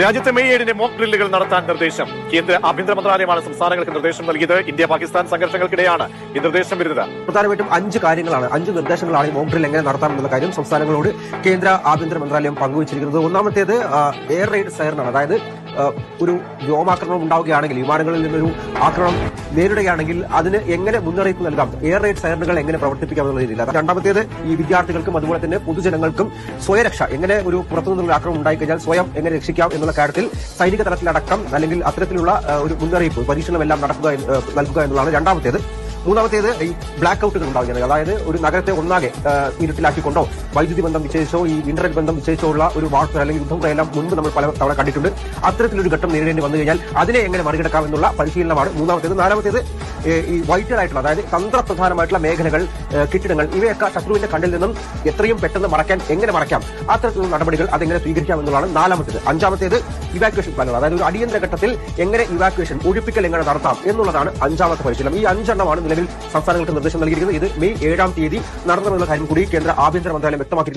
രാജ്യത്തെ May 7 mock ഡ്രില്ലുകൾ നടത്താൻ നിർദ്ദേശം. കേന്ദ്ര ആഭ്യന്തര മന്ത്രാലയമാണ് സംസ്ഥാനങ്ങൾക്ക് നിർദ്ദേശം നൽകിയത്. ഇന്ത്യ പാകിസ്ഥാൻ സംഘർഷങ്ങൾക്കിടെയാണ് ഈ നിർദ്ദേശം വരുന്നത്. പ്രധാനമായിട്ടും 5 നിർദ്ദേശങ്ങളാണ് ഈ മോക്ക് ഡ്രിൽ എങ്ങനെ നടത്താമെന്നുള്ള കാര്യം സംസ്ഥാനങ്ങളോട് കേന്ദ്ര ആഭ്യന്തര മന്ത്രാലയം പങ്കുവച്ചിരിക്കുന്നത്. ഒന്നാമത്തേത് എയർ റെയ്ഡ് സൈറനാണ്. അതായത് ഒരു വ്യോമാക്രമണം ഉണ്ടാവുകയാണെങ്കിൽ, വിമാനങ്ങളിൽ നിന്നൊരു ആക്രമണം നേരിടുകയാണെങ്കിൽ അതിന് എങ്ങനെ മുന്നറിയിപ്പ് നൽകാം, എയർ റെയ്ഡ് സൈറനുകൾ എങ്ങനെ പ്രവർത്തിപ്പിക്കാം എന്നുള്ള രീതിയിൽ. രണ്ടാമത്തേത് ഈ വിദ്യാർത്ഥികൾക്കും അതുപോലെ തന്നെ പൊതുജനങ്ങൾക്കും സ്വയരക്ഷ, എങ്ങനെ ഒരു പുറത്തുനിന്നുള്ള ആക്രമണം ഉണ്ടായിക്കഴിഞ്ഞാൽ സ്വയം എങ്ങനെ രക്ഷിക്കാം എന്നുള്ള കാര്യത്തിൽ സൈനിക തലത്തിലടക്കം അല്ലെങ്കിൽ അത്തരത്തിലുള്ള ഒരു മുന്നറിയിപ്പ് പരീക്ഷണമെല്ലാം നൽകുക എന്നുള്ളതാണ് രണ്ടാമത്തേത്. മൂന്നാമത്തേത് ഈ ബ്ലാക്ക് ഔട്ടുകൾ ഉണ്ടാവുകയാണ്. അതായത് ഒരു നഗരത്തെ ഒന്നാകെ ഇരുട്ടിലാക്കിക്കൊണ്ടോ വൈദ്യുതി ബന്ധം വിച്ഛേദിച്ചോ ഈ ഇന്റർനെറ്റ് ബന്ധം വിച്ഛേദിച്ചോ ഉള്ള ഒരു വാർത്ത അല്ലെങ്കിൽ യുദ്ധങ്ങളെല്ലാം മുൻപ് നമ്മൾ പല തവണ കണ്ടിട്ടുണ്ട്. അത്തരത്തിലൊരു ഘട്ടം നേരിടേണ്ടി വന്നു കഴിഞ്ഞാൽ അതിനെ എങ്ങനെ മറികടക്കാം എന്നുള്ള പരിശീലനമാണ് മൂന്നാമത്തേത്. നാലാമത്തേത് ഈ വൈറ്റൽ ആയിട്ടുള്ള, അതായത് തന്ത്രപ്രധാനമായിട്ടുള്ള മേഖലകൾ, കെട്ടിടങ്ങൾ, ഇവയൊക്കെ ശത്രുവിന്റെ കണ്ണിൽ നിന്നും എത്രയും പെട്ടെന്ന് എങ്ങനെ മറയ്ക്കാം, അത്തരത്തിലുള്ള നടപടികൾ അതെങ്ങനെ സ്വീകരിക്കാം എന്നുള്ളതാണ് നാലാമത്തേത്. അഞ്ചാമത്തേത് ഇവാക്യുവേഷൻ പ്ലാനുകൾ, അതായത് ഒരു അടിയന്തര ഘട്ടത്തിൽ എങ്ങനെ ഇവാക്യുവേഷൻ, ഒഴിപ്പിക്കൽ എങ്ങനെ നടത്താം എന്നുള്ളതാണ് അഞ്ചാമത്തെ പരിശീലനം. ഈ 5 എണ്ണമാണ് നിലവിൽ സംസ്ഥാനങ്ങൾക്ക് നിർദ്ദേശം നൽകിയിരിക്കുന്നത്. ഇത് മെയ് 7 നടന്നുവെന്ന കാര്യം കൂടി കേന്ദ്ര ആഭ്യന്തര മന്ത്രാലയം വ്യക്തമാക്കിയിരുന്നു.